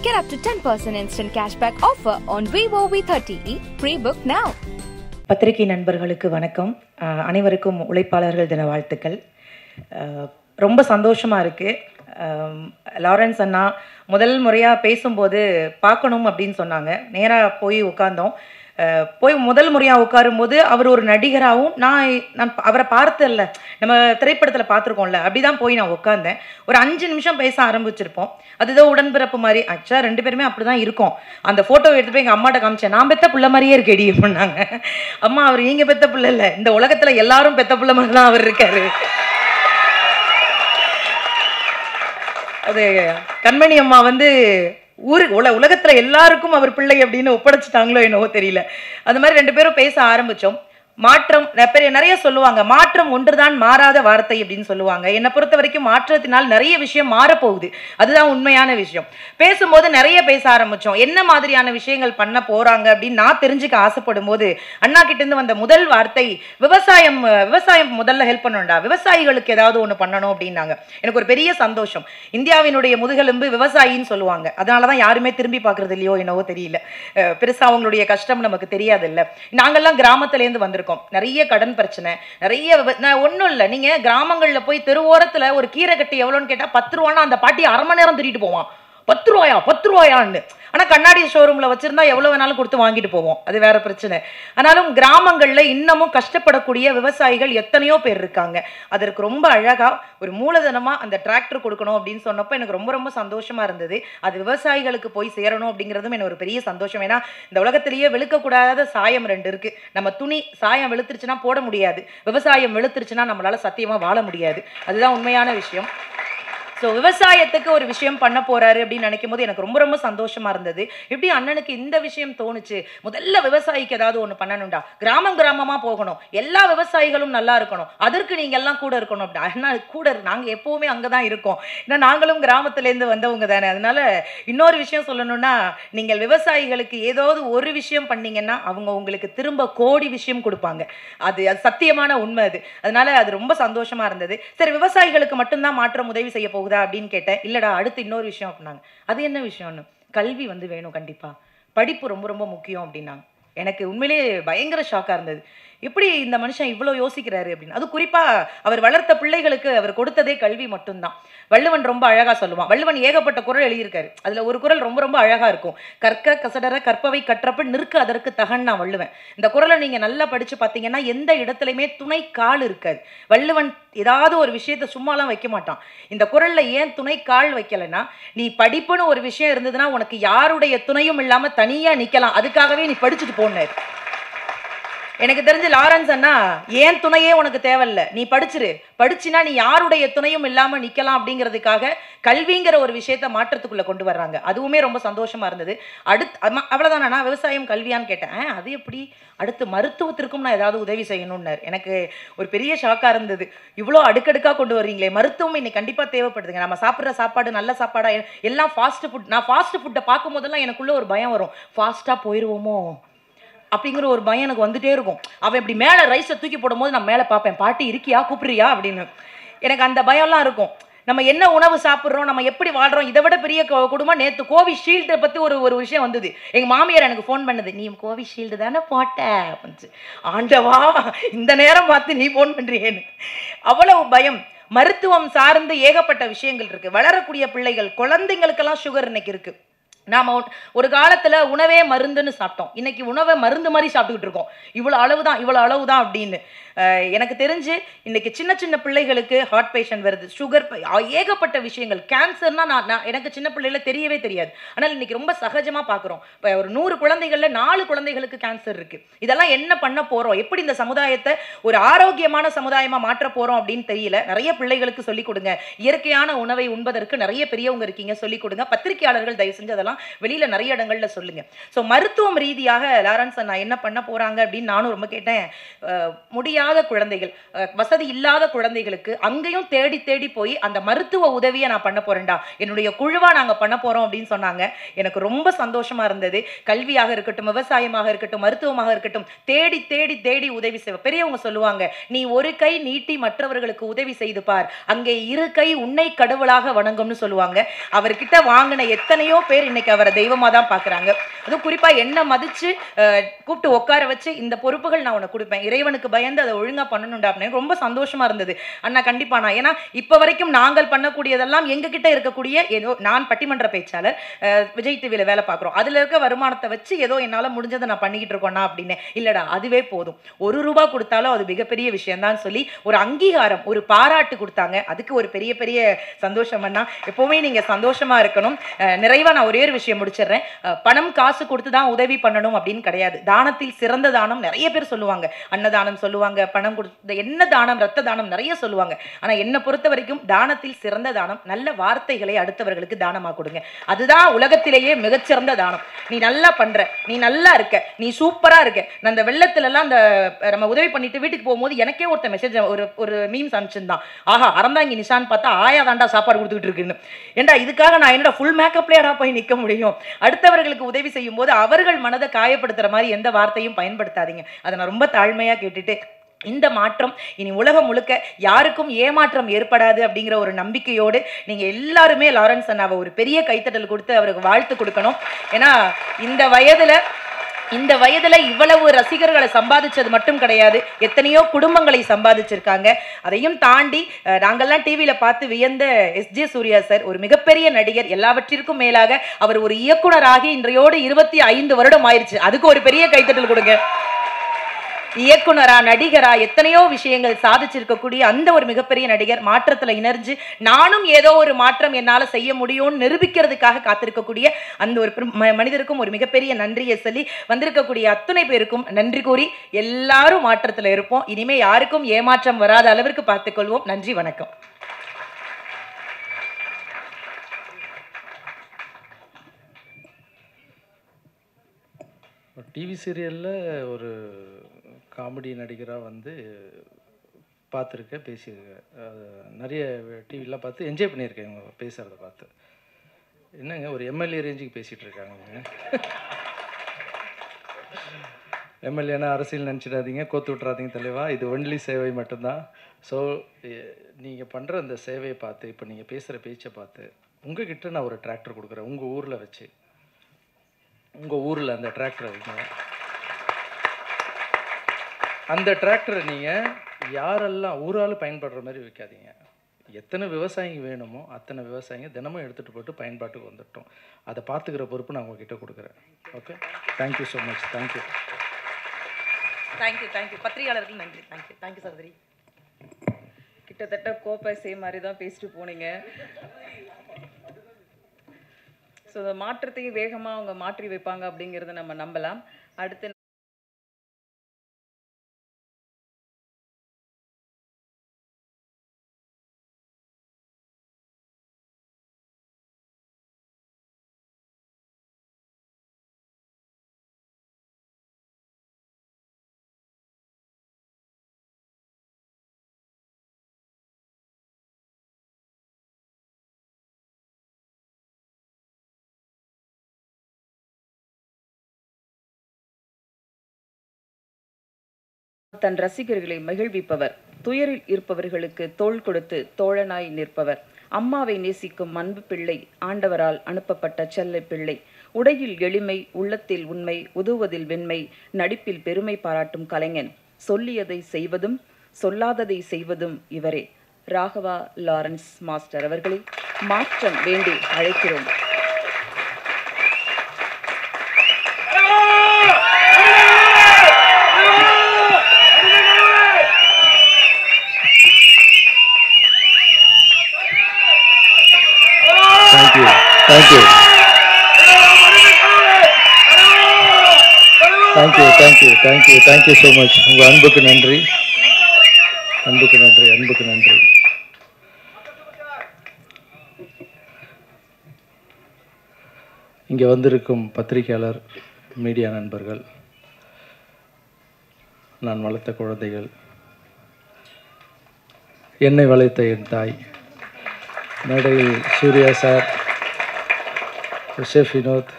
Get up to 10% instant cashback offer on Vivo V30e. Pre-book now. பத்திரிகை நண்பர்களுக்கு வணக்கம். அனைவருக்கும் உழைப்பாளர்கள் தின வாழ்த்துக்கள். ரொம்ப சந்தோஷமாக இருக்குது. லாரன்ஸ் அண்ணா முதல் முறையாக பேசும்போது பார்க்கணும் அப்படின்னு சொன்னாங்க. நேராக போய் உட்கார்ந்தோம். போய் முதல் முறையாக உட்காரும்போது அவர் ஒரு நடிகராகவும் நான் அவரை பார்த்ததில்ல, நம்ம திரைப்படத்தில் பார்த்துருக்கோம்ல, அப்படி தான் போய் நான் உட்காந்தேன். ஒரு 5 நிமிஷம் பேச ஆரம்பிச்சிருப்போம். அதுதான் உடன்பிறப்பு மாதிரி. ஆக்சுவலாக 2 பேருமே அப்படி தான் இருக்கோம். அந்த ஃபோட்டோவை எடுத்து போய் எங்கள் அம்மாட்ட காமிச்சேன். நான் பெத்த பிள்ளை மாதிரியே இருக்கேடி பண்ணாங்க. அம்மா, அவர் நீங்கள் பெத்த பிள்ளை இல்லை, இந்த உலகத்தில் எல்லாரும் பெத்த பிள்ளை மாதிரி தான் அவர் இருக்காரு. அது கண்மணி அம்மா வந்து உலகத்துல எல்லாருக்கும் அவர் பிள்ளை அப்படின்னு ஒப்படைச்சிட்டாங்களோ என்னவோ தெரியல. அது மாதிரி 2 பேரும் பேச ஆரம்பிச்சோம். மாற்றம் நிறைய சொல்லுவாங்க. மாற்றம் ஒன்றுதான் மாறாத வார்த்தை அப்படின்னு சொல்லுவாங்க. என்னை பொறுத்த வரைக்கும் மாற்றத்தினால் நிறைய விஷயம் மாறப்போகுது. அதுதான் உண்மையான விஷயம். பேசும்போது நிறைய பேச ஆரம்பிச்சோம். என்ன மாதிரியான விஷயங்கள் பண்ண போறாங்க அப்படின்னு நான் தெரிஞ்சுக்க ஆசைப்படும் போது அண்ணா கிட்ட இருந்து வந்த முதல் வார்த்தை, விவசாயம் முதல்ல ஹெல்ப் பண்ணணும்டா, விவசாயிகளுக்கு ஏதாவது ஒன்று பண்ணணும் அப்படின்னாங்க. எனக்கு ஒரு பெரிய சந்தோஷம். இந்தியாவினுடைய முதுகெலும்பு விவசாயின்னு சொல்லுவாங்க. அதனாலதான் யாருமே திரும்பி பார்க்கறது இல்லையோ என்னவோ தெரியல. பெருசா அவங்களுடைய கஷ்டம் நமக்கு தெரியாது இல்லை. நாங்கெல்லாம் கிராமத்திலேருந்து வந்திருக்கோம். நிறைய கடன் பிரச்சனை, நிறைய ஒன்றும் இல்லை. நீங்க கிராமங்கள்ல போய் தெருவோரத்துல ஒரு கீரை கட்டி எவ்வளோன்னு கேட்டா 10 ரூபான்னா அந்த பாட்டி 1/2 மணி நேரம் திருட்டு போவான். 10 ரூபாயான்னு. ஆனால் கண்ணாடி ஷோரூமில் வச்சுருந்தா எவ்வளோ வேணாலும் கொடுத்து வாங்கிட்டு போவோம். அது வேற பிரச்சனை. ஆனாலும் கிராமங்களில் இன்னமும் கஷ்டப்படக்கூடிய விவசாயிகள் எத்தனையோ பேர் இருக்காங்க. அதற்கு ரொம்ப அழகாக ஒரு மூலதனமாக அந்த டிராக்டர் கொடுக்கணும் அப்படின்னு சொன்னப்போ எனக்கு ரொம்ப ரொம்ப சந்தோஷமாக இருந்தது. அது விவசாயிகளுக்கு போய் சேரணும் அப்படிங்கிறதும் எனக்கு ஒரு பெரிய சந்தோஷம். ஏன்னா இந்த உலகத்திலேயே வெளுக்கக்கூடாத சாயம் 2 இருக்குது. நம்ம துணி சாயம் வெளுத்துருச்சுன்னா போட முடியாது, விவசாயம் வெளுத்துருச்சுன்னா நம்மளால் சத்தியமாக வாழ முடியாது. அதுதான் உண்மையான விஷயம். ஸோ விவசாயத்துக்கு ஒரு விஷயம் பண்ண போறாரு அப்படின்னு நினைக்கும் போது எனக்கு ரொம்ப ரொம்ப சந்தோஷமா இருந்தது. எப்படி அண்ணனுக்கு இந்த விஷயம் தோணுச்சு? முதல்ல விவசாயிக்கு ஏதாவது ஒன்று பண்ணணும்டா, கிராமமா போகணும், எல்லா விவசாயிகளும் நல்லா இருக்கணும், அதற்கு நீங்க எல்லாம் கூட இருக்கணும் அப்படி. அண்ணா கூட நாங்க எப்பவுமே அங்கதான் இருக்கோம். ஏன்னா நாங்களும் கிராமத்திலேருந்து வந்தவங்க தானே. அதனால இன்னொரு விஷயம் சொல்லணும்னா, நீங்கள் விவசாயிகளுக்கு ஏதாவது ஒரு விஷயம் பண்ணீங்கன்னா அவங்க உங்களுக்கு திரும்ப கோடி விஷயம் கொடுப்பாங்க. அது சத்தியமான உண்மை. அதனால அது ரொம்ப சந்தோஷமா இருந்தது. சரி, விவசாயிகளுக்கு மட்டும்தான் மாற்றம் உதவி செய்ய போகுது அப்படின்னு கேட்டேன். இல்லடா, அடுத்து இன்னொரு விஷயம் அப்படின்னாங்க. அது என்ன விஷயம்னு, கல்வி வந்து வேணும், கண்டிப்பா படிப்பு ரொம்ப ரொம்ப முக்கியம் அப்படின்னாங்க. எனக்கு உண்மையிலேயே பயங்கர ஷாக்கா இருந்தது. எப்படி இந்த மனுஷன் இவ்வளோ யோசிக்கிறாரு அப்படின்னு. அது குறிப்பா அவர் வளர்த்த பிள்ளைகளுக்கு அவர் கொடுத்ததே கல்வி மட்டும்தான். வள்ளுவன் ரொம்ப அழகா சொல்லுவான். வள்ளுவன் ஏகப்பட்ட குறள் எழுதியிருக்காரு. அதுல ஒரு குறள் ரொம்ப ரொம்ப அழகா இருக்கும். கற்க கசடர கற்பவை கற்றப்ப நிற்க அதற்கு தகன்னா வள்ளுவன். இந்த குறளை நீங்க நல்லா படிச்சு பார்த்தீங்கன்னா எந்த இடத்துலையுமே துணை கால் இருக்காது. வள்ளுவன் ஏதாவது ஒரு விஷயத்த சும்மாலாம் வைக்க மாட்டான். இந்த குறள்ல ஏன் துணை கால் வைக்கலைன்னா, நீ படிப்புன்னு ஒரு விஷயம் இருந்ததுன்னா உனக்கு யாருடைய துணையும் இல்லாம தனியா நிக்கலாம், அதுக்காகவே நீ படிச்சுட்டு போனாரு. எனக்கு தெரிஞ்சு லாரன்ஸ் அண்ணா, ஏன் துணையே உனக்கு தேவையில்ல, நீ படிச்சினா நீ யாருடைய துணையும் இல்லாம நிக்கலாம் அப்படிங்கிறதுக்காக கல்விங்கிற ஒரு விஷயத்த மாற்றத்துக்குள்ள கொண்டு வர்றாங்க. அதுவுமே ரொம்ப சந்தோஷமா இருந்தது. அவ்வளவுதான். நான் விவசாயம் கல்வியான்னு கேட்டேன். அது எப்படி, அடுத்து மருத்துவத்திற்கும் நான் ஏதாவது உதவி செய்யணும்னாரு. எனக்கு ஒரு பெரிய ஷாக்கா இருந்தது. இவ்வளோ அடுக்கடுக்கா கொண்டு வர்றீங்களே, மருத்துவம் இன்னைக்கு கண்டிப்பா தேவைப்படுதுங்க. நம்ம சாப்பிட்ற சாப்பாடு நல்ல சாப்பாடா, எல்லாம் ஃபாஸ்ட் ஃபுட். நான் ஃபாஸ்ட் ஃபுட்டை பார்க்கும் போதெல்லாம் எனக்குள்ள ஒரு பயம் வரும். ஃபாஸ்டா போயிடுவோமோ அப்படிங்கிற ஒரு பயம் எனக்கு வந்துட்டே இருக்கும். அவன் இப்படி மேலே ரைஸை தூக்கி போடும் போது நான் மேலே பார்ப்பேன், பாட்டி இருக்கியா, கூப்பிடுறியா அப்படின்னு. எனக்கு அந்த பயம்லாம் இருக்கும். நம்ம என்ன உணவு சாப்பிட்றோம், நம்ம எப்படி வாழ்றோம், இதை விட பெரிய குடும்பம். நேற்று கோவிஷீல்டை பற்றி ஒரு விஷயம் வந்தது. எங்கள் மாமியார் எனக்கு ஃபோன் பண்ணது, நீ கோவிஷீல்டு தானே போட்ட அப்படின்னு. ஆண்டவா, இந்த நேரம் பார்த்து நீ ஃபோன் பண்ணுறியேன்னு அவ்வளவு பயம். மருத்துவம் சார்ந்து ஏகப்பட்ட விஷயங்கள் இருக்கு. வளரக்கூடிய பிள்ளைகள், குழந்தைங்களுக்கெல்லாம் சுகர் இன்னைக்கு இருக்கு. நாம ஒரு காலத்துல உணவே மருந்துன்னு சாப்பிட்டோம். இன்னைக்கு உணவை மருந்து மாதிரி சாப்பிட்டுக்கிட்டு இருக்கோம். இவ்வளவு அளவுதான் அப்படின்னு. எனக்கு தெரிஞ்சு இன்னைக்கு சின்ன சின்ன பிள்ளைகளுக்கு ஹார்ட் பேஷண்ட் வருது, சுகர், ஏகப்பட்ட விஷயங்கள். கேன்சர்னா எனக்கு சின்ன பிள்ளைல தெரியவே தெரியாது. ஆனால் இன்னைக்கு ரொம்ப சகஜமா பார்க்குறோம். இப்போ ஒரு 100 குழந்தைகள்ல 4 குழந்தைகளுக்கு கேன்சர் இருக்கு. இதெல்லாம் என்ன பண்ண போறோம், எப்படி இந்த சமுதாயத்தை ஒரு ஆரோக்கியமான சமுதாயமா மாற்ற போறோம் அப்படின்னு தெரியல. நிறைய பிள்ளைகளுக்கு சொல்லிக் கொடுங்க. இயற்கையான உணவை உண்பதற்கு நிறைய பெரியவங்க இருக்கீங்க, சொல்லிக் கொடுங்க. பத்திரிகையாளர்கள் தயவு செஞ்சு அதெல்லாம் வெளியில நிறைய இடங்கள்ல சொல்லுங்க. ஸோ மருத்துவம் ரீதியாக லாரன்ஸ் அண்ணா என்ன பண்ண போறாங்க அப்படின்னு நானும் ரொம்ப கேட்டேன். முடியாத குழந்தைகள், வசதி இல்லாத குழந்தைகளுக்கு அங்கேயும் தேடி தேடி போய் அந்த மருத்துவ உதவியை நான் பண்ண போறேன்டா, என்னுடைய குழுவா நாங்க பண்ண போறோம் அப்படின்னு சொன்னாங்க. எனக்கு ரொம்ப சந்தோஷமா இருந்தது. கல்வியாக இருக்கட்டும், விவசாயமாக இருக்கட்டும், மருத்துவமாக இருக்கட்டும், தேடி தேடி தேடி உதவி செய்வ. பெரியவங்க சொல்லுவாங்க, நீ ஒரு கை நீட்டி மற்றவர்களுக்கு உதவி செய்து பார், அங்கே 2 கை உன்னை கடவுளாக வணங்கும்னு சொல்லுவாங்க. அவர்கிட்ட வாங்கின எத்தனையோ பேர் இன்னைக்கு இன்னைக்கு அவரை தெய்வமாக தான் பார்க்குறாங்க. அதுவும் குறிப்பாக என்ன மதித்து கூப்பிட்டு உட்கார வச்சு இந்த பொறுப்புகள் நான் உனக்கு கொடுப்பேன், இறைவனுக்கு பயந்து அதை ஒழுங்காக பண்ணணும்டா அப்படின்னு ரொம்ப சந்தோஷமாக இருந்தது. அண்ணா கண்டிப்பாக நான், ஏன்னா இப்போ வரைக்கும் நாங்கள் பண்ணக்கூடியதெல்லாம் எங்ககிட்ட இருக்கக்கூடிய ஏதோ, நான் பட்டிமன்ற பேச்சாளர், விஜய் டிவியில் வேலை பார்க்குறோம், அதில் இருக்க வருமானத்தை வச்சு ஏதோ என்னால் முடிஞ்சதை நான் பண்ணிக்கிட்டு இருக்கோண்ணா அப்படின்னு. இல்லைடா அதுவே போதும், ₹1 கொடுத்தாலும் அது மிகப்பெரிய விஷயம்தான் சொல்லி ஒரு அங்கீகாரம், ஒரு பாராட்டு கொடுத்தாங்க. அதுக்கு ஒரு பெரிய பெரிய சந்தோஷம் அண்ணா. எப்போவுமே நீங்கள் சந்தோஷமாக இருக்கணும். நிறைவாக நான் ஒரே ஒரு விஷயம் முடிச்சிடுறேன். பணம் காசு கொடுத்து தான் உதவி பண்ணணும் அப்படின்னு கிடையாது. தானத்தில் சிறந்த தானம் நிறைய பேர் சொல்லுவாங்க, அன்னதானம் சொல்லுவாங்க, பணம் கொடுத்து என்ன தானம், ரத்த தானம் நிறைய சொல்லுவாங்க. ஆனால் என்னை பொறுத்த வரைக்கும் தானத்தில் சிறந்த தானம் நல்ல வார்த்தைகளை அடுத்தவர்களுக்கு தானமாக கொடுங்க. அதுதான் உலகத்திலேயே மிகச்சிறந்த தானம். நீ நல்லா பண்ற, நீ நல்லா இருக்க, நீ சூப்பரா இருக்க. நான் அந்த வெள்ளத்துலலாம் அந்த நம்ம உதவி பண்ணிட்டு வீட்டுக்கு போகும்போது எனக்கே ஒருத்த மெசேஜ் ஒரு மீம்ஸ் அனுப்பிச்சிருந்தான், ஆஹா அறந்தாங்கி நிஷான் பார்த்தா ஆயா தாண்டா சாப்பாடு கொடுத்துட்டு இருக்குன்னு. ஏண்டா இதுக்காக நான் என்னோட ஃபுல் மேக்கப்லேயடா போய் நிற்க முடியும்? அடுத்தவர்களுக்கு உதவி செய்யும் போது அவர்கள் மனதை காயப்படுத்துற மாதிரி எந்த வார்த்தையும் பயன்படுத்தாதீங்க. அதை நான் ரொம்ப தாழ்மையாக கேட்டுட்டு, இந்த மாற்றம் இனி உலகம் முழுக்க யாருக்கும் ஏமாற்றம் ஏற்படாது அப்படிங்கிற ஒரு நம்பிக்கையோடு நீங்கள் எல்லாருமே லாரன்ஸ் அண்ணாவை ஒரு பெரிய கைத்தட்டல் கொடுத்து அவருக்கு வாழ்த்து கொடுக்கணும். ஏன்னா இந்த வயதுல இவ்வளவு ரசிகர்களை சம்பாதிச்சது மட்டும் கிடையாது, எத்தனையோ குடும்பங்களை சம்பாதிச்சிருக்காங்க. அதையும் தாண்டி நாங்கள்லாம் டிவியில பார்த்து வியந்த எஸ்ஜே சூர்யா சார் ஒரு மிகப்பெரிய நடிகர், எல்லாவற்றிற்கும் மேலாக அவர் ஒரு இயக்குனராகி இன்றையோடு 25 வருடம் ஆயிடுச்சு. அதுக்கு ஒரு பெரிய கைத்தட்டல் கொடுங்க. இயக்குனரா நடிகரா எத்தனையோ விஷயங்கள் சாதிச்சிருக்கக்கூடிய அந்த ஒரு மிகப்பெரிய நடிகர் மாற்றத்துல இணைஞ்சு நானும் ஏதோ ஒரு மாற்றம் என்னால செய்ய முடியும்னு நிரூபிக்கிறதுக்காக காத்திருக்கக்கூடிய அந்த ஒரு மனிதருக்கும் ஒரு மிகப்பெரிய நன்றியை சொல்லி, வந்திருக்கக்கூடிய அத்தனை பேருக்கும் நன்றி கூறி எல்லாரும் மாற்றத்துல இருப்போம். இனிமே யாருக்கும் ஏமாற்றம் வராத அளவிற்கு பார்த்துக்கொள்வோம். நன்றி, வணக்கம். டிவி சீரியலில் ஒரு காமெடி நடிகராக வந்து பார்த்துருக்கேன், பேசியிருக்கேன். நிறைய டிவிலாம் பார்த்து என்ஜாய் பண்ணியிருக்கேன் இவங்க பேசுகிறத பார்த்து. என்னங்க ஒரு எம்எல்ஏ ரேஞ்சுக்கு பேசிகிட்டு இருக்காங்க. எம்எல்ஏனா அரசியல் நினச்சிடாதீங்க, கோத்து விட்றாதீங்க தலைவா, இது ஒன்லி சேவை மட்டும்தான். ஸோ நீங்கள் பண்ணுற அந்த சேவையை பார்த்து, இப்போ நீங்கள் பேசுகிற பேச்சை பார்த்து, உங்ககிட்ட நான் ஒரு டிராக்டர் கொடுக்குறேன், உங்கள் ஊரில் வச்சு, உங்கள் ஊரில் அந்த டிராக்டரை வைங்க. அந்த டிராக்டரை நீங்கள் யாரெல்லாம் ஊரால் பயன்படுற மாதிரி வைக்காதீங்க. எத்தனை விவசாயிங்க வேணுமோ அத்தனை விவசாயிங்க தினமும் எடுத்துகிட்டு போட்டு பயன்பாட்டுக்கு வந்துட்டோம். அதை பார்த்துக்கிற பொறுப்பு நான் உங்ககிட்ட கொடுக்குறேன். Okay, thank you so much. Thank you. பத்திரிகையாளர்கள் நன்றி. தேங்க்யூ சகோதரி. கிட்டத்தட்ட கோப்பை மாதிரி தான் பேசிட்டு போனீங்க. ஸோ அந்த மாற்றத்தையும் வேகமாக அவங்க மாற்றி வைப்பாங்க அப்படிங்கிறத நம்ம நம்பலாம். அடுத்து தன் ரசிகர்களை மகிழ்விப்பவர், துயரில் இருப்பவர்களுக்கு தோள் கொடுத்து தோழனாய் நிற்பவர், அம்மாவை நேசிக்கும் அன்பு பிள்ளை, ஆண்டவரால் அனுப்பப்பட்ட செல்ல பிள்ளை, உடையில் எளிமை, உள்ளத்தில் உண்மை, உதவுவதில் வெண்மை, நடிப்பில் பெருமை பாராட்டும் கலைஞன், சொல்லியதை செய்வதும் சொல்லாததை செய்வதும் இவரே. ராகவா லாரன்ஸ் மாஸ்டர் அவர்களை மாற்றம் வேண்டி அழைக்கிறோம். Thank you so much. உங்கள் அன்புக்கு நன்றி, அன்புக்கு நன்றி, அன்புக்கு நன்றி. இங்கே வந்திருக்கும் பத்திரிகையாளர், மீடியா நண்பர்கள், நான் வளர்த்த குழந்தைகள், என்னை வளர்த்த என் தாய், மேடையில் சூர்யா சார், ஷெஃப் வினோத்,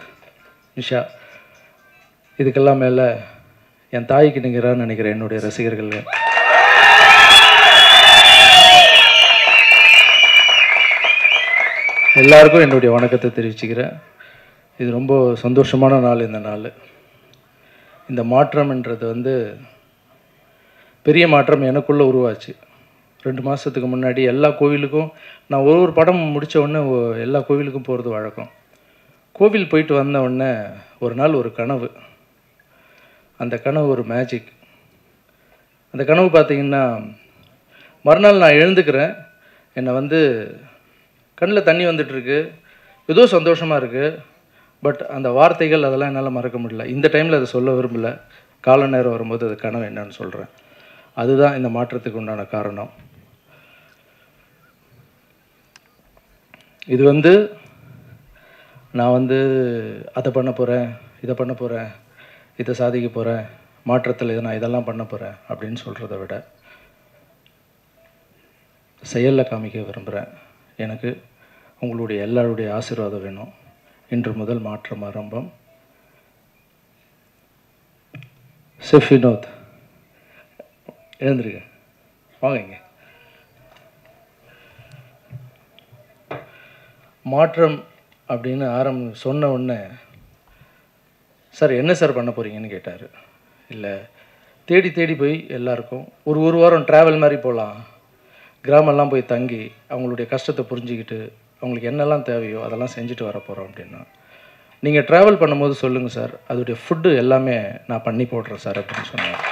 நிஷா, இதுக்கெல்லாம் மேலே என் தாய்க்கு நிகரான்னு நினைக்கிறேன் என்னுடைய ரசிகர்கள். எல்லாருக்கும் என்னுடைய வணக்கத்தை தெரிவிச்சுக்கிறேன். இது ரொம்ப சந்தோஷமான நாள். இந்த நாள், இந்த மாற்றம்ன்றது வந்து பெரிய மாற்றம் எனக்குள்ளே உருவாச்சு. 2 மாதத்துக்கு முன்னாடி எல்லா கோவிலுக்கும் நான் ஒரு படம் முடித்த உடனே எல்லா கோவிலுக்கும் போகிறது வழக்கம். கோவில் போயிட்டு வந்த உடனே ஒரு நாள் ஒரு கனவு. அந்த கனவு ஒரு மேஜிக். அந்த கனவு பார்த்திங்கன்னா, மறுநாள் நான் எழுந்துக்கிறேன், என்னை வந்து கண்ணில் தண்ணி வந்துட்டுருக்கு, ஏதோ சந்தோஷமாக இருக்குது. பட் அந்த வார்த்தைகள் அதெல்லாம் என்னால் மறக்க முடியல. இந்த டைமில் அதை சொல்ல விரும்பலை. கால நேரம் வரும்போது அது கனவு என்னன்னு சொல்கிறேன். அதுதான் இந்த மாற்றத்துக்கு உண்டான காரணம். இது வந்து நான் வந்து அதை பண்ண போகிறேன், இதை பண்ண போகிறேன், இதை சாதிக்க போகிறேன், மாற்றத்தில் இதை நான் இதெல்லாம் பண்ண போகிறேன் அப்படின்னு சொல்கிறத விட செயலில் காமிக்க விரும்புகிறேன். எனக்கு உங்களுடைய எல்லாருடைய ஆசீர்வாதம் வேணும். இன்று முதல் மாற்றம் ஆரம்பம். செஃப் வினோத் எழுந்திருக்க, வாங்க இங்கே. மாற்றம் அப்படின்னு சொன்ன உடனே, சார் என்ன சார் பண்ண போகிறீங்கன்னு கேட்டார். இல்லை, தேடி தேடி போய் எல்லாருக்கும் ஒரு வாரம் ட்ராவல் மாதிரி போகலாம், கிராமெல்லாம் போய் தங்கி அவங்களுடைய கஷ்டத்தை புரிஞ்சுக்கிட்டு அவங்களுக்கு என்னெல்லாம் தேவையோ அதெல்லாம் செஞ்சுட்டு வர போகிறோம் அப்படின்னா, நீங்கள் ட்ராவல் பண்ணும்போது சொல்லுங்கள் சார், அதோடைய ஃபுட்டு எல்லாமே நான் பண்ணி போடுறேன் சார் அப்படின்னு சொன்னார்.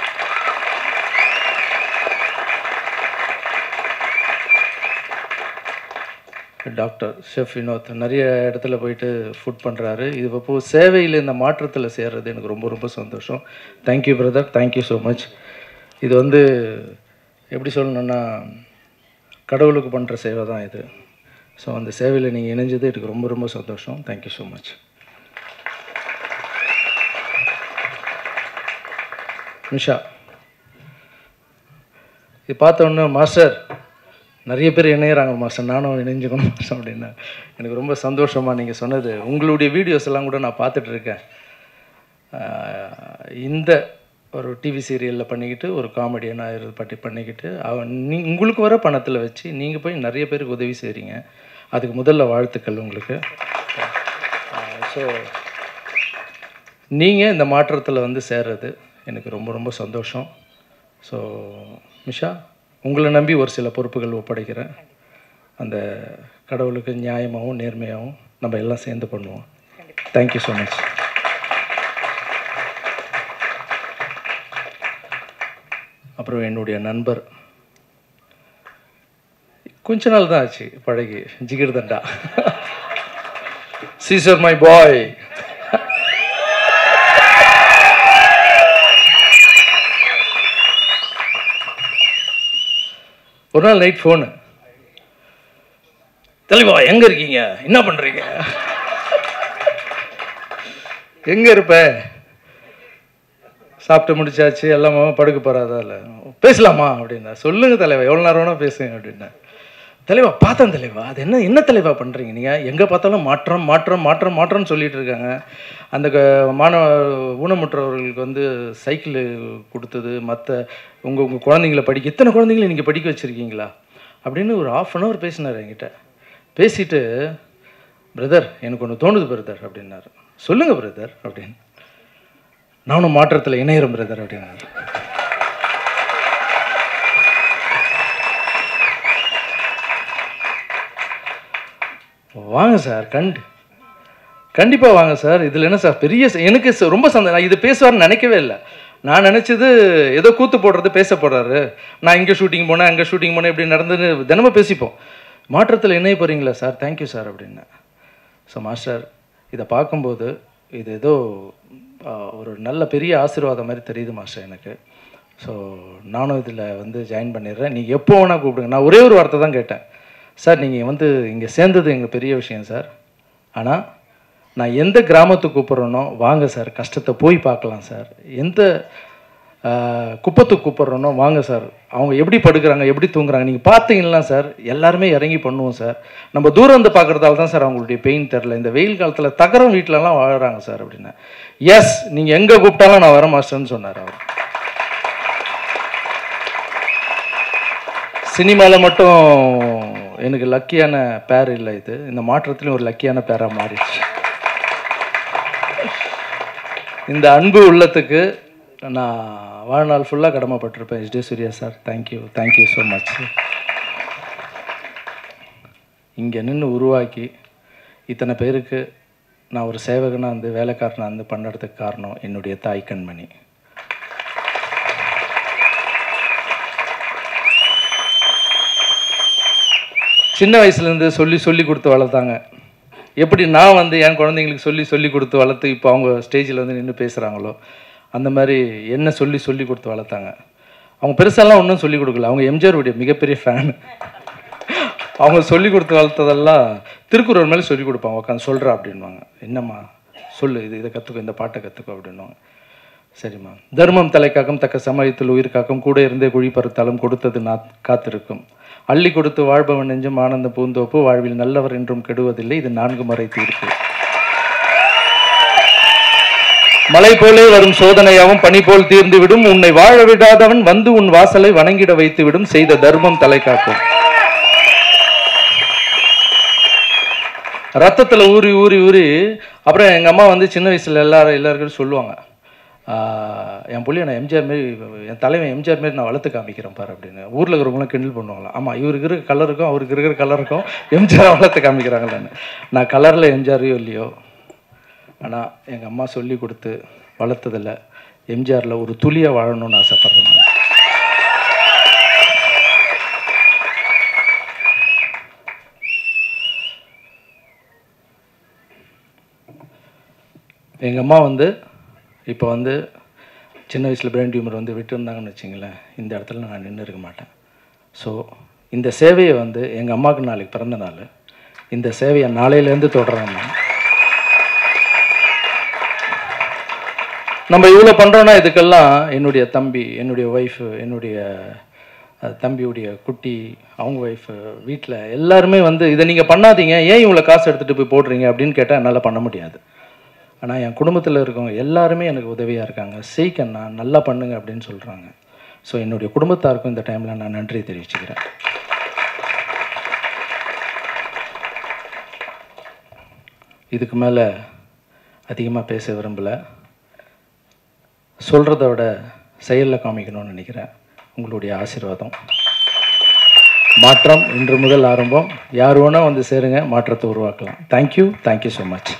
டாக்டர் ஷெஃப் வினோத் நிறைய இடத்துல போயிட்டு ஃபுட் பண்ணுறாரு. இது இப்போது சேவையில் இந்த மாற்றத்தில் சேர்றது எனக்கு ரொம்ப ரொம்ப சந்தோஷம். Thank you brother, thank you so much. இது வந்து எப்படி சொல்லணுன்னா, கடவுளுக்கு பண்ணுற சேவை தான் இது. ஸோ அந்த சேவையில் நீங்கள் இணைஞ்சது எனக்கு ரொம்ப ரொம்ப சந்தோஷம். Thank you so much. நிஷா, இது பார்த்த உடனே மாஸ்டர் நிறைய பேர் இணையிறாங்க மாஸ்டர், நானும் இணைஞ்சுக்கணும் மாஸ்டர் அப்படின்னா எனக்கு ரொம்ப சந்தோஷமாக நீங்கள் சொன்னது. உங்களுடைய வீடியோஸ் எல்லாம் கூட நான் பார்த்துட்ருக்கேன். இந்த ஒரு டிவி சீரியலில் பண்ணிக்கிட்டு ஒரு காமெடியனாக பண்ணிக்கிட்டு உங்களுக்கு வர பணத்தில் வச்சு நீங்கள் போய் நிறைய பேருக்கு உதவி செய்கிறீங்க. அதுக்கு முதல்ல வாழ்த்துக்கள் உங்களுக்கு. ஸோ நீங்கள் இந்த மாற்றத்தில் வந்து சேர்றது எனக்கு ரொம்ப ரொம்ப சந்தோஷம். ஸோ மிஷா, உங்களை நம்பி ஒரு சில பொறுப்புகள் ஒப்படைக்கிறேன். அந்த கடவுளுக்கு நியாயமாகவும் நேர்மையாகவும் நம்ம எல்லாம் சேர்ந்து பண்ணுவோம். Thank you so much. அப்புறம் என்னுடைய நண்பர், கொஞ்ச நாள் தான் ஆச்சு பழகி, ஜிகிர் தண்டா, சீசர் மை பாய். ஒரு நாள் நைட் ஃபோனு, தலைவா எங்கே இருக்கீங்க, என்ன பண்ணுறீங்க, எங்கே இருப்ப, சாப்பிட்டு முடிச்சாச்சு, எல்லாமே படுக்க போகிறாதா, இல்லை பேசலாமா அப்படின்னா, சொல்லுங்கள் தலைவா எவ்வளோ நேரம் வேணால் பேசுங்க அப்படின்னா. தலைவா பார்த்தேன் தலைவா, அது என்ன தலைவா பண்ணுறீங்க நீங்கள், எங்கே பார்த்தாலும் மாற்றம் மாற்றம் மாற்றம் மாற்றம்னு சொல்லிகிட்டு இருக்காங்க. அந்த ஊனமுற்றவர்களுக்கு வந்து சைக்கிள் கொடுத்தது, மற்ற உங்கள் குழந்தைங்கள படிக்க, இத்தனை குழந்தைங்கள நீங்கள் படிக்க வச்சுருக்கீங்களா அப்படின்னு ஒரு 1/2 hour பேசினார் என்கிட்ட. பேசிட்டு, பிரதர் எனக்கு ஒன்று தோணுது பிரதர் அப்படின்னாரு. சொல்லுங்கள் பிரதர் அப்படின்னு. நானும் மாற்றத்தில் இணையிறேன் பிரதர் அப்படின்னாரு. வாங்க சார், கண்டிப்பாக வாங்க சார். இதில் என்ன சார் பெரிய, எனக்கு ரொம்ப நான் இது பேசுவார்னு நினைக்கவே இல்லை. நான் நினச்சது ஏதோ கூத்து போடுறது, பேச போடுறாரு, நான் இங்கே ஷூட்டிங் போனேன் அங்கே ஷூட்டிங் போனேன் இப்படி நடந்துன்னு தினமும் பேசிப்போம். மாற்றத்தில் இணைய போகிறீங்களா சார், தேங்க்யூ சார் அப்படின்னேன். ஸோ மாஸ்டர், இதை பார்க்கும்போது இது ஏதோ ஒரு நல்ல பெரிய ஆசீர்வாதம் மாதிரி தெரியுது மாஸ்டர் எனக்கு. ஸோ நானும் இதில் வந்து ஜாயின் பண்ணிடுறேன், நீங்கள் எப்போ வேணால் கூப்பிடுங்க. நான் ஒரே ஒரு வார்த்தை தான் கேட்டேன், சார் நீங்கள் வந்து இங்கே சேர்ந்தது எங்கள் பெரிய விஷயம் சார், ஆனால் நான் எந்த கிராமத்துக்கு கூப்பிட்றேனோ வாங்க சார், கஷ்டத்தை போய் பார்க்கலாம் சார், எந்த குப்பத்துக்கு கூப்பிட்றேனோ வாங்க சார், அவங்க எப்படி படுக்கிறாங்க எப்படி தூங்குறாங்க நீங்கள் பார்த்தீங்கன்னா சார், எல்லாருமே இறங்கி பண்ணுவோம் சார். நம்ம தூரம் வந்து பார்க்குறதால தான் சார் அவங்களுடைய பெயின் தெரில, இந்த வெயில் காலத்தில் தகரம் வீட்டிலலாம் வாழறாங்க சார் அப்படின்னா. எஸ், நீங்கள் எங்கே கூப்பிட்டாலும் நான் வர மாஸ்டர்னு சொன்னார் அவர். சினிமாவில் மட்டும் எனக்கு லக்கியான பேர் இல்லை, இது இந்த மாற்றத்துலையும் ஒரு லக்கியான பேராக மாறிடுச்சு. இந்த அன்பு உள்ளத்துக்கு நான் வாழ்நாள் ஃபுல்லாக கடமைப்பட்டிருப்பேன். HD Suriya sir, thank you so much. இங்கே நின்று உருவாக்கி இத்தனை பேருக்கு நான் ஒரு சேவகனாக வந்து வேலைக்காரனாக வந்து பண்ணுறதுக்கு காரணம் என்னுடைய தாய் கண்மணி. சின்ன வயசுலேருந்து சொல்லி கொடுத்து வளர்த்தாங்க. எப்படி நான் வந்து என் குழந்தைங்களுக்கு சொல்லி கொடுத்து வளர்த்து இப்போ அவங்க ஸ்டேஜில் வந்து நின்று பேசுகிறாங்களோ அந்த மாதிரி என்ன சொல்லி கொடுத்து வளர்த்தாங்க. அவங்க பெருசாலாம் ஒன்றும் சொல்லிக் கொடுக்கல. அவங்க எம்ஜிஆருடைய மிகப்பெரிய ஃபேன். அவங்க சொல்லி கொடுத்து வளர்த்ததெல்லாம் திருக்குறள் மேலே சொல்லிக் கொடுப்பாங்க. உட்காந்து சொல்கிறா அப்படின்வாங்க. என்னம்மா சொல்லு, இதை கற்றுக்கோ, இந்த பாட்டை கற்றுக்கோ அப்படின்வாங்க. சரிம்மா. தர்மம் தலை காக்கும், தக்க சமயத்தில் உயிர் காக்கும், கூட இருந்தே குழி பறுத்தாலும் கொடுத்தது காத்திருக்கும், அள்ளி கொடுத்து வாழ்பவன் நெஞ்சும் ஆனந்த பூந்தோப்பு, வாழ்வில் நல்லவர் என்றும் கெடுவதில்லை, இது 4 முறை தீர்ப்பு. மலை போலே வரும் சோதனையாவும் பனி போல் தீர்ந்து விடும், உன்னை வாழ விடாதவன் வந்து உன் வாசலை வணங்கிட வைத்து விடும், செய்த தர்மம் தலை காக்கும். ரத்தத்தில் ஊறி ஊறி ஊறி அப்புறம் எங்கள் அம்மா வந்து சின்ன வயசில் எல்லாருக்கும் சொல்லுவாங்க, என் புள்ளியை நான் எம்ஜிஆர் மாரி, என் தலைவன் எம்ஜிஆர் மாரி நான் வளர்த்து காமிக்கிறேன் பாரு அப்படின்னு. ஊரில் இருக்கிறவங்களாம் கிண்டல் பண்ணுவாங்களாம். ஆமாம், இவருக்கு இருக்கிற கலருக்கும் அவருக்கு இருக்கிற கலருக்கும் எம்ஜிஆரை வளர்த்து காமிக்கிறாங்களான்னு. நான் கலரில் எம்ஜிஆரையோ இல்லையோ, ஆனால் எங்கள் அம்மா சொல்லி கொடுத்து வளர்த்ததில் எம்ஜிஆரில் ஒரு துளியாக வாழணும்னு ஆசைப்பட்றேன். எங்கள் அம்மா வந்து இப்போ வந்து சின்ன வயசில் பிரெயின் டியூமர் வந்து விட்டுருந்தாங்கன்னு வச்சிங்களேன், இந்த இடத்துல நான் நின்று இருக்க மாட்டேன். ஸோ இந்த சேவையை வந்து எங்கள் அம்மாவுக்கு நாளைக்கு பிறந்த நாள், இந்த சேவையை நாளையிலேருந்து தொடர்றேன். நம்ம இவ்வளோ பண்ணுறோன்னா இதுக்கெல்லாம் என்னுடைய தம்பி, என்னுடைய ஒய்ஃபு, என்னுடைய தம்பியுடைய குட்டி, அவங்க ஒய்ஃபு, வீட்டில் எல்லாருமே வந்து இதை நீங்கள் பண்ணாதீங்க, ஏன் இவ்வளோ காசு எடுத்துகிட்டு போய் போடுறீங்க அப்படின்னு கேட்டால் என்னால் பண்ண முடியாது. ஆனால் என் குடும்பத்தில் இருக்கவங்க எல்லாருமே எனக்கு உதவியாக இருக்காங்க. செய்கண்ணா நல்லா பண்ணுங்க அப்படின்னு சொல்கிறாங்க. ஸோ என்னுடைய குடும்பத்தாருக்கும் இந்த டைமில் நான் நன்றி தெரிவிச்சுக்கிறேன். இதுக்கு மேலே அதிகமாக பேச விரும்பலை. சொல்கிறத விட செயலில் காமிக்கணும்னு நினைக்கிறேன். உங்களுடைய ஆசீர்வாதம். மாற்றம் இன்று முதல் ஆரம்பம். யார் வேணால் வந்து சேருங்க, மாற்றத்தை உருவாக்கலாம். Thank you so much.